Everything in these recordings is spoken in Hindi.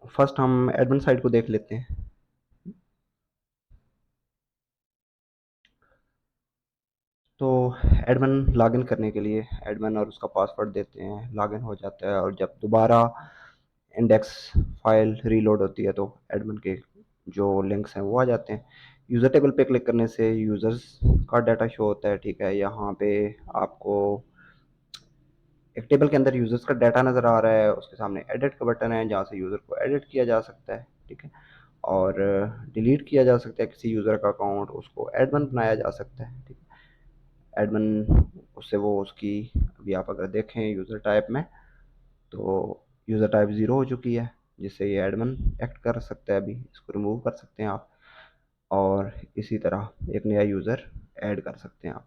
फर्स्ट हम एडमिन साइड को देख लेते हैं। तो एडमिन लॉगिन करने के लिए एडमिन और उसका पासवर्ड देते हैं, लॉगिन हो जाता है, और जब दोबारा इंडेक्स फाइल रीलोड होती है तो एडमिन के जो लिंक्स हैं वो आ जाते हैं। यूज़र टेबल पे क्लिक करने से यूज़र्स का डाटा शो होता है। ठीक है, यहाँ पे आपको एक टेबल के अंदर यूज़र्स का डाटा नज़र आ रहा है, उसके सामने एडिट का बटन है जहाँ से यूज़र को एडिट किया जा सकता है। ठीक है, और डिलीट किया जा सकता है किसी यूज़र का अकाउंट, उसको एडमिन बनाया जा सकता है। ठीक है, एडमिन उससे वो उसकी, अभी आप अगर देखें यूज़र टाइप में तो यूज़र टाइप ज़ीरो हो चुकी है, जिससे ये एडमिन एक्ट कर सकता है। अभी इसको रिमूव कर सकते हैं आप, और इसी तरह एक नया यूज़र ऐड कर सकते हैं आप,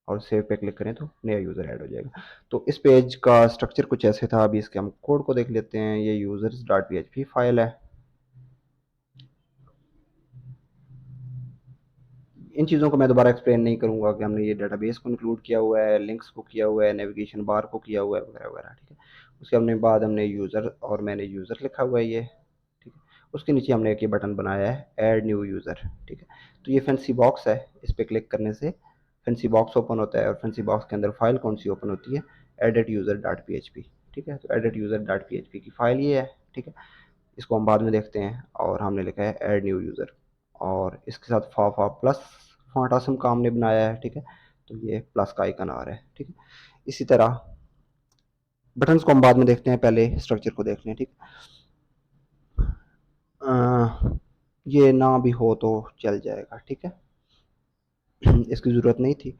और सेव पे क्लिक करें तो नया यूज़र ऐड हो जाएगा। तो इस पेज का स्ट्रक्चर कुछ ऐसे था। अभी इसके हम कोड को देख लेते हैं। ये यूज़र्स डॉट पी फाइल है। इन चीज़ों को मैं दोबारा एक्सप्लेन नहीं करूंगा कि हमने ये डेटाबेस को इंक्लूड किया हुआ है, लिंक्स को किया हुआ है, नेविगेशन बार को किया हुआ है, वगैरह वगैरह। ठीक है, उसके हमने बाद हमने यूज़र और मैंने यूज़र लिखा हुआ है ये। ठीक है, उसके नीचे हमने एक ये बटन बनाया है ऐड न्यू यूज़र। ठीक है, तो ये फैंसी बॉक्स है, इस पर क्लिक करने से फैंसी बॉक्स ओपन होता है, और फैंसी बॉक्स के अंदर फाइल कौन सी ओपन होती है, edit user dot P H P. ठीक है, तो edit user dot P H P की फ़ाइल ये है। ठीक है, इसको हम बाद में देखते हैं, और हमने लिखा है ऐड न्यू यूज़र, और इसके साथ फा प्लस फॉन्ट आसम का हमने बनाया है। ठीक है, तो ये प्लस का आइकन आ रहा है। ठीक है, इसी तरह बटन्स को हम बाद में देखते हैं, पहले स्ट्रक्चर को देख लें। ठीक है, ये ना भी हो तो चल जाएगा। ठीक है, इसकी ज़रूरत नहीं थी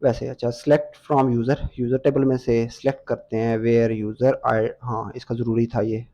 वैसे। अच्छा, select from user, user table में से सिलेक्ट करते हैं वेयर यूज़र आई, हाँ इसका ज़रूरी था ये।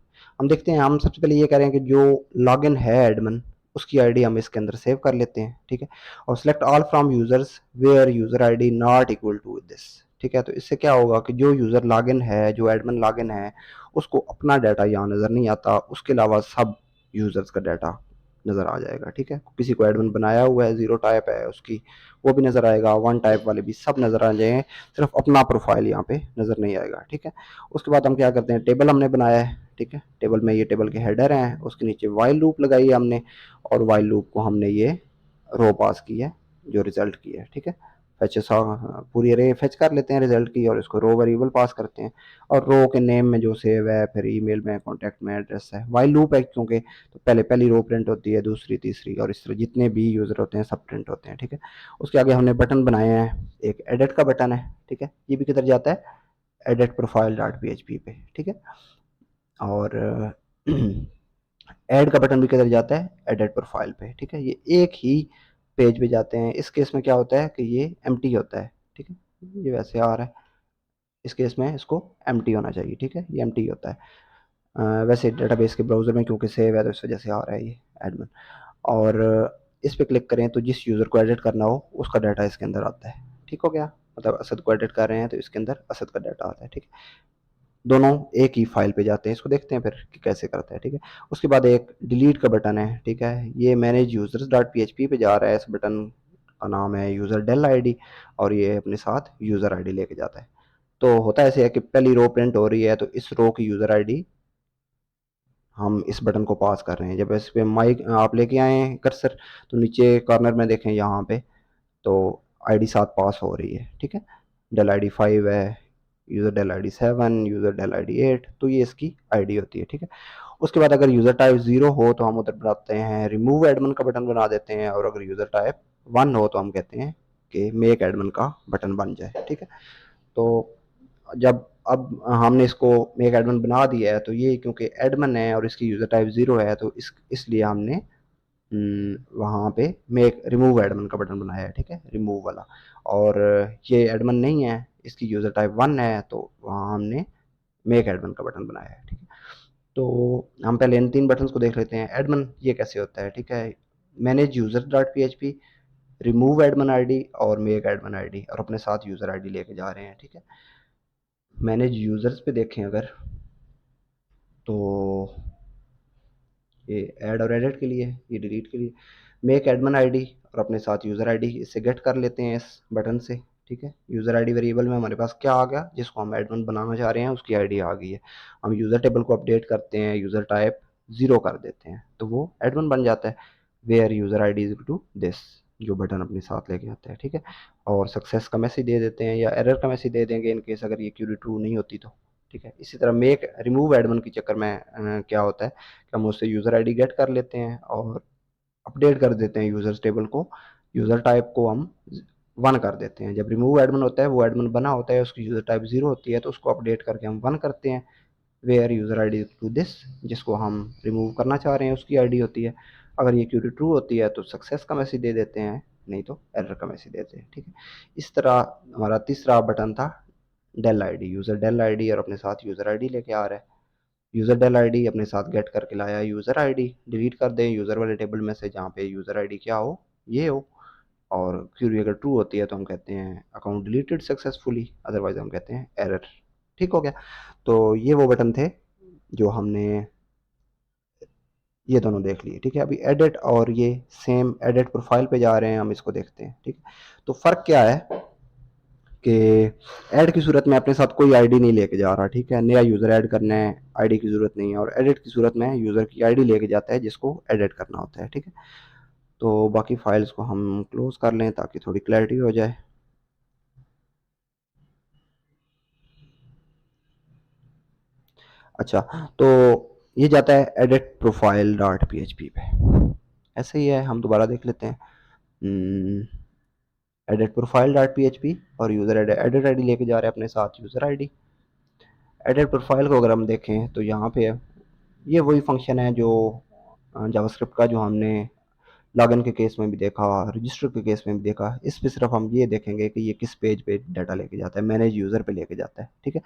हम देखते हैं, हम सबसे पहले ये कह रहे हैं कि जो लॉगिन है एडमिन उसकी आईडी हम इसके अंदर सेव कर लेते हैं। ठीक है, और select all from users where user ID not equal to this. ठीक है, तो इससे क्या होगा कि जो यूज़र लॉगिन है, जो एडमिन लॉगिन है, उसको अपना डाटा यहाँ नज़र नहीं आता, उसके अलावा सब यूज़र्स का डाटा नज़र आ जाएगा। ठीक है, किसी को एडमिन बनाया हुआ है, ज़ीरो टाइप है उसकी, वो भी नज़र आएगा, वन टाइप वाले भी सब नज़र आ जाएंगे, सिर्फ अपना प्रोफाइल यहाँ पे नज़र नहीं आएगा। ठीक है, उसके बाद हम क्या करते हैं, टेबल हमने बनाया है। ठीक है, टेबल में ये टेबल के हेडर हैं, उसके नीचे वाइल लूप लगाई है हमने, और वाइल लूप को हमने ये रो पास की है जो रिजल्ट की है। ठीक है, फेच पूरी रे फेच कर लेते हैं रिजल्ट की, और इसको रो वेरिएबल पास करते हैं, और रो के नेम में जो सेव है, फिर ईमेल में, कॉन्टैक्ट में एड्रेस है। वाइल लूप है क्योंकि तो पहले पहली रो प्रिंट होती है, दूसरी तीसरी, और इस तरह जितने भी यूज़र होते हैं सब प्रिंट होते हैं। ठीक है, उसके आगे हमने बटन बनाए हैं, एक एडिट का बटन है। ठीक है, ये भी किधर जाता है, edit profile dot P H P पे। ठीक है, और ऐड का बटन भी किधर जाता है, एडिट प्रोफाइल पे। ठीक है, ये एक ही पेज पे जाते हैं। इस केस में क्या होता है कि ये एम्प्टी होता है। ठीक है, ये वैसे आ रहा है, इस केस में इसको एम्प्टी होना चाहिए। ठीक है, ये एम्प्टी होता है। वैसे डेटाबेस के ब्राउज़र में क्योंकि सेव है तो इस वजह से आ रहा है ये एडमिन। और इस पे क्लिक करें तो जिस यूज़र को एडिट करना हो उसका डाटा इसके अंदर आता है। ठीक हो गया, मतलब असद को एडिट कर रहे हैं तो इसके अंदर असद का डाटा आता है। ठीक है, दोनों एक ही फाइल पे जाते हैं। इसको देखते हैं फिर कि कैसे करता है। ठीक है, उसके बाद एक डिलीट का बटन है। ठीक है, ये manage users dot P H P पे जा रहा है, इस बटन का नाम है यूज़र डेल आईडी, और ये अपने साथ यूज़र आईडी लेके जाता है। तो होता ऐसे है कि पहली रो प्रिंट हो रही है तो इस रो की यूज़र आईडी हम इस बटन को पास कर रहे हैं। जब इस पे माइक आप लेके आए हैं कर्सर, तो नीचे कॉर्नर में देखें यहाँ पे, तो आईडी साथ पास हो रही है। ठीक है, डेल आईडी 5 है, user del ID 7, user del ID 8, तो ये इसकी आईडी होती है। ठीक है, उसके बाद अगर यूज़र टाइप 0 हो तो हम उधर बनाते हैं रिमूव एडमिन का बटन बना देते हैं, और अगर यूज़र टाइप 1 हो तो हम कहते हैं कि मेक एडमिन का बटन बन जाए। ठीक है, तो जब अब हमने इसको मेक एडमिन बना दिया है, तो ये क्योंकि एडमिन है और इसकी यूज़र टाइप 0 है, तो इसलिए हमने वहाँ पे मेक रिमूव एडमिन का बटन बनाया है। ठीक है, रिमूव वाला। और ये एडमिन नहीं है, इसकी यूज़र टाइप 1 है, तो वहाँ हमने मेक एडमिन का बटन बनाया है। ठीक है, तो हम पहले इन तीन बटन्स को देख लेते हैं। एडमिन ये कैसे होता है। ठीक है, manage user dot P H P, remove admin ID और मेक एडमिन आईडी, और अपने साथ यूज़र आईडी लेके जा रहे हैं। ठीक है, मैनेज यूज़र्स पे देखें अगर, तो ये ऐड और एडिट के लिए, ये डिलीट के लिए। मेक एडमिन आईडी और अपने साथ यूज़र आईडी, इससे गेट कर लेते हैं इस बटन से। ठीक है। यूज़र आईडी वेरिएबल में हमारे पास क्या आ गया, जिसको हम एडमिन बनाना चाह रहे हैं उसकी आईडी आ गई है। हम यूज़र टेबल को अपडेट करते हैं, यूज़र टाइप 0 कर देते हैं तो वो एडमिन बन जाता है। Where user ID is to this, जो बटन अपने साथ लेके आता है, ठीक है। और सक्सेस का मैसेज दे देते हैं या एरर का मैसेज दे देंगे इन केस अगर ये क्यूरी ट्रू नहीं होती तो, ठीक है। इसी तरह मेक रिमूव एडमिन के चक्कर में क्या होता है कि हम उससे यूज़र आईडी गेट कर लेते हैं और अपडेट कर देते हैं यूज़र्स टेबल को, यूज़र टाइप को हम 1 कर देते हैं। जब रिमूव एडमिन होता है वो एडमिन बना होता है, उसकी यूज़र टाइप 0 होती है तो उसको अपडेट करके हम 1 करते हैं। Where user ID to this, जिसको हम रिमूव करना चाह रहे हैं उसकी आईडी होती है। अगर ये क्यूरी ट्रू होती है तो सक्सेस का मैसेज दे देते हैं, नहीं तो एरर का मैसेज देते हैं, ठीक है। इस तरह हमारा तीसरा बटन था del ID. User del ID और अपने साथ यूज़र आईडी लेके आ रहा है। यूज़र डेल आईडी अपने साथ गेट करके लाया यूज़र आईडी, डिलीट कर दें यूज़र वाले टेबल में से जहाँ पे यूज़र आईडी क्या हो, ये हो। और क्यूरी अगर ट्रू होती है तो हम कहते हैं अकाउंट डिलीटेड सक्सेसफुली, अदरवाइज हम कहते हैं एरर। ठीक हो गया। तो ये वो बटन थे जो हमने ये दोनों देख लिए, ठीक है। अभी एडिट और ये सेम एडिट प्रोफाइल पे जा रहे हैं, हम इसको देखते हैं, ठीक है। तो फ़र्क क्या है कि ऐड की सूरत में अपने साथ कोई आईडी नहीं लेके जा रहा, ठीक है। नया यूज़र ऐड करना है, आईडी की ज़रूरत नहीं है। और एडिट की सूरत में यूज़र की आईडी लेके जाता है जिसको एडिट करना होता है, ठीक है। तो बाकी फाइल्स को हम क्लोज कर लें ताकि थोड़ी क्लैरिटी हो जाए। अच्छा, तो ये जाता है एडिट प्रोफाइल डॉट पी पे। ऐसे ही है, हम दोबारा देख लेते हैं। एडिट प्रोफाइल डॉट पी और यूज़र एडिट आईडी लेके जा रहे हैं अपने साथ यूज़र आईडी। एडिट प्रोफाइल को अगर हम देखें तो यहाँ पे ये वही फंक्शन है जो जावास्क्रिप्ट का जो हमने लॉगिन के केस में भी देखा, रजिस्टर के केस में भी देखा। इस पे सिर्फ हम ये देखेंगे कि ये किस पेज पे डाटा लेके जाता है, मैनेज यूज़र पे लेके जाता है, ठीक है।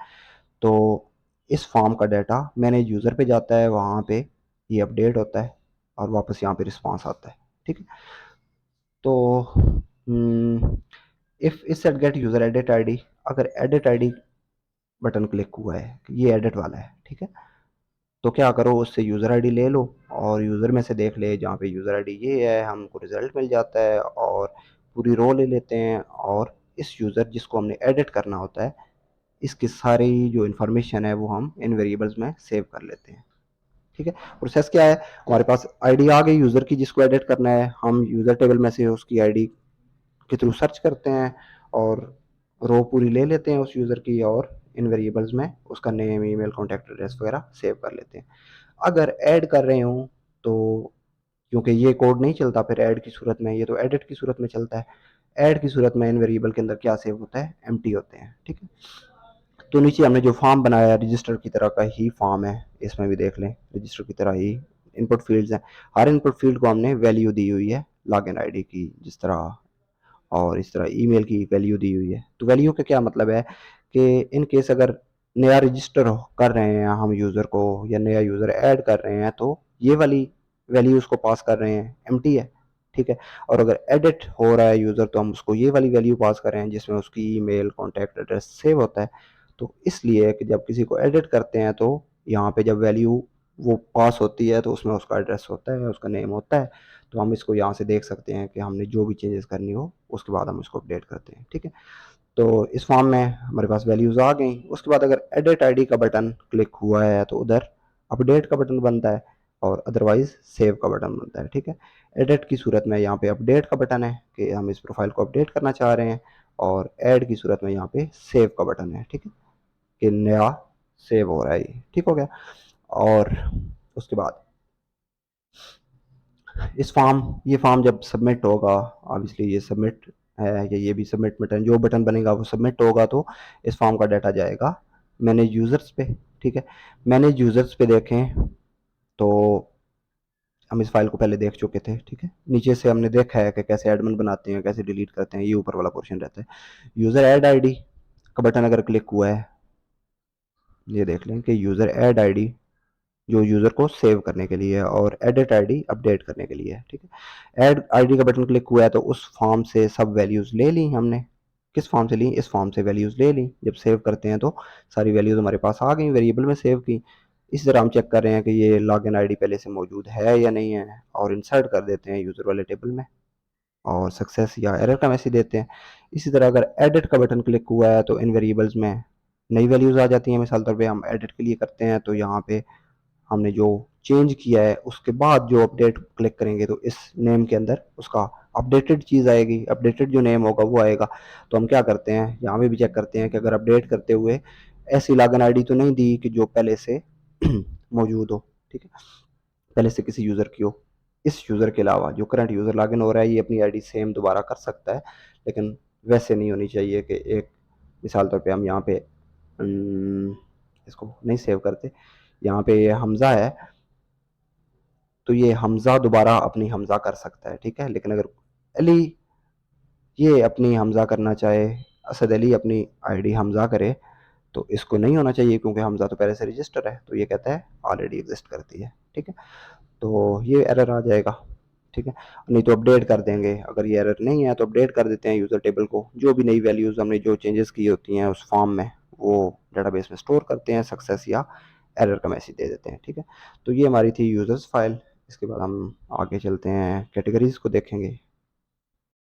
तो इस फॉर्म का डाटा मैनेज यूज़र पे जाता है, वहाँ पे ये अपडेट होता है और वापस यहाँ पे रिस्पॉन्स आता है, ठीक है। तो इफ़ इस set gate user edit ID, अगर एडिट आईडी बटन क्लिक हुआ है, ये एडिट वाला है, ठीक है। तो क्या करो, उससे यूज़र आईडी ले लो और यूज़र में से देख ले, जहाँ पे यूज़र आईडी ये है हमको रिज़ल्ट मिल जाता है और पूरी रो ले लेते हैं। और इस यूज़र जिसको हमने एडिट करना होता है, इसकी सारी जो इन्फॉर्मेशन है वो हम इन वेरिएबल्स में सेव कर लेते हैं, ठीक है। प्रोसेस क्या है, हमारे पास आईडी आ गई यूज़र की जिसको एडिट करना है, हम यूज़र टेबल में से उसकी आईडी के थ्रू सर्च करते हैं और रो पूरी ले लेते हैं उस यूज़र की और इन वेरिएबल्स में उसका नेम, ईमेल, कॉन्टैक्ट एड्रेस वगैरह सेव कर लेते हैं। अगर ऐड कर रहे हूँ तो क्योंकि ये कोड नहीं चलता फिर ऐड की सूरत में, ये तो एडिट की सूरत में चलता है। ऐड की सूरत में इन वेरिएबल के अंदर क्या सेव होता है, एम्प्टी होते हैं, ठीक है। तो नीचे हमने जो फॉर्म बनाया है रजिस्टर की तरह का ही फॉर्म है, इसमें भी देख लें रजिस्टर की तरह ही इनपुट फील्ड्स हैं। हर इनपुट फील्ड को हमने वैल्यू दी हुई है लॉगिन आईडी की जिस तरह, और इस तरह ईमेल की वैल्यू दी हुई है। तो वैल्यू का क्या मतलब है कि इन केस अगर नया रजिस्टर कर रहे हैं हम यूज़र को या नया यूज़र ऐड कर रहे हैं तो ये वाली वैल्यू उसको पास कर रहे हैं, एम्प्टी है, ठीक है। और अगर एडिट हो रहा है यूज़र तो हम उसको ये वाली वैल्यू पास कर रहे हैं जिसमें उसकी ईमेल, कॉन्टैक्ट एड्रेस सेव होता है। तो इसलिए कि जब किसी को एडिट करते हैं तो यहाँ पे जब वैल्यू वो पास होती है तो उसमें उसका एड्रेस होता है, उसका नेम होता है। तो हम इसको यहाँ से देख सकते हैं कि हमने जो भी चेंजेस करनी हो उसके बाद हम इसको अपडेट करते हैं, ठीक है। तो इस फॉर्म में हमारे पास वैल्यूज़ आ गई। उसके बाद अगर एडिट आईडी का बटन क्लिक हुआ है तो उधर अपडेट का बटन बनता है और अदरवाइज सेव का बटन बनता है, ठीक है। एडिट की सूरत में यहाँ पे अपडेट का बटन है कि हम इस प्रोफाइल को अपडेट करना चाह रहे हैं, और ऐड की सूरत में यहाँ पे सेव का बटन है, ठीक है, कि नया सेव हो रहा है ये, ठीक हो गया। और उसके बाद ये फॉर्म जब सबमिट होगा, ऑब्वियसली ये सबमिट है या ये भी सबमिट बटन, जो बटन बनेगा वो सबमिट होगा तो इस फॉर्म का डाटा जाएगा मैनेज यूज़र्स पे, ठीक है। मैनेज यूज़र्स पे देखें तो हम इस फाइल को पहले देख चुके थे, ठीक है। नीचे से हमने देखा है कि कैसे एडमिन बनाते हैं, कैसे डिलीट करते हैं, ये ऊपर वाला पोर्शन रहता है। यूज़र ऐड आईडी का बटन अगर क्लिक हुआ है, ये देख लें कि यूज़र ऐड आईडी जो यूज़र को सेव करने के लिए है और एडिट आईडी अपडेट करने के लिए है, ठीक है। ऐड आईडी का बटन क्लिक हुआ है तो उस फॉर्म से सब वैल्यूज़ ले ली हमने। किस फॉर्म से ली, इस फॉर्म से वैल्यूज़ ले ली। जब सेव करते हैं तो सारी वैल्यूज़ हमारे पास आ गई, वेरिएबल में सेव की। इसी तरह हम चेक कर रहे हैं कि ये लॉगिन आईडी पहले से मौजूद है या नहीं है और इंसर्ट कर देते हैं यूज़र वाले टेबल में। और सक्सेस या एरर का मैसेज देते हैं। इसी तरह अगर एडिट का बटन क्लिक हुआ है तो इन वेरिएबल्स में नई वैल्यूज़ आ जाती हैं। मिसाल तौर पे हम एडिट के लिए करते हैं तो यहाँ पे हमने जो चेंज किया है उसके बाद जो अपडेट क्लिक करेंगे तो इस नेम के अंदर उसका अपडेटेड चीज़ आएगी, अपडेटेड जो नेम होगा वो आएगा। तो हम क्या करते हैं, यहाँ पे भी चेक करते हैं कि अगर अपडेट करते हुए ऐसी लॉगिन आईडी तो नहीं दी कि जो पहले से मौजूद हो, ठीक है, पहले से किसी यूज़र की हो। इस यूज़र के अलावा जो करंट यूज़र लॉगिन हो रहा है ये अपनी आईडी सेम दोबारा कर सकता है, लेकिन वैसे नहीं होनी चाहिए कि एक मिसाल तौर पे हम यहाँ पे इसको नहीं सेव करते, यहाँ पे ये हमज़ा है तो ये हमज़ा दोबारा अपनी हमज़ा कर सकता है, ठीक है। लेकिन अगर अली ये अपनी हमज़ा करना चाहे, असद अली अपनी आईडी हमज़ा करे तो इसको नहीं होना चाहिए, क्योंकि हमज़ा तो पहले से रजिस्टर है, तो ये कहता है ऑलरेडी एग्जिस्ट करती है, ठीक है। तो ये एरर आ जाएगा, ठीक है। नहीं तो अपडेट कर देंगे, अगर ये एरर नहीं है तो अपडेट कर देते हैं यूज़र टेबल को, जो भी नई वैल्यूज़ हमने जो चेंजेस की होती हैं उस फॉर्म में वो डेटाबेस में स्टोर करते हैं, सक्सेस या एरर का मैसेज दे देते हैं, ठीक है। तो ये हमारी थी यूज़र्स फाइल। इसके बाद हम आगे चलते हैं, कैटेगरीज़ को देखेंगे।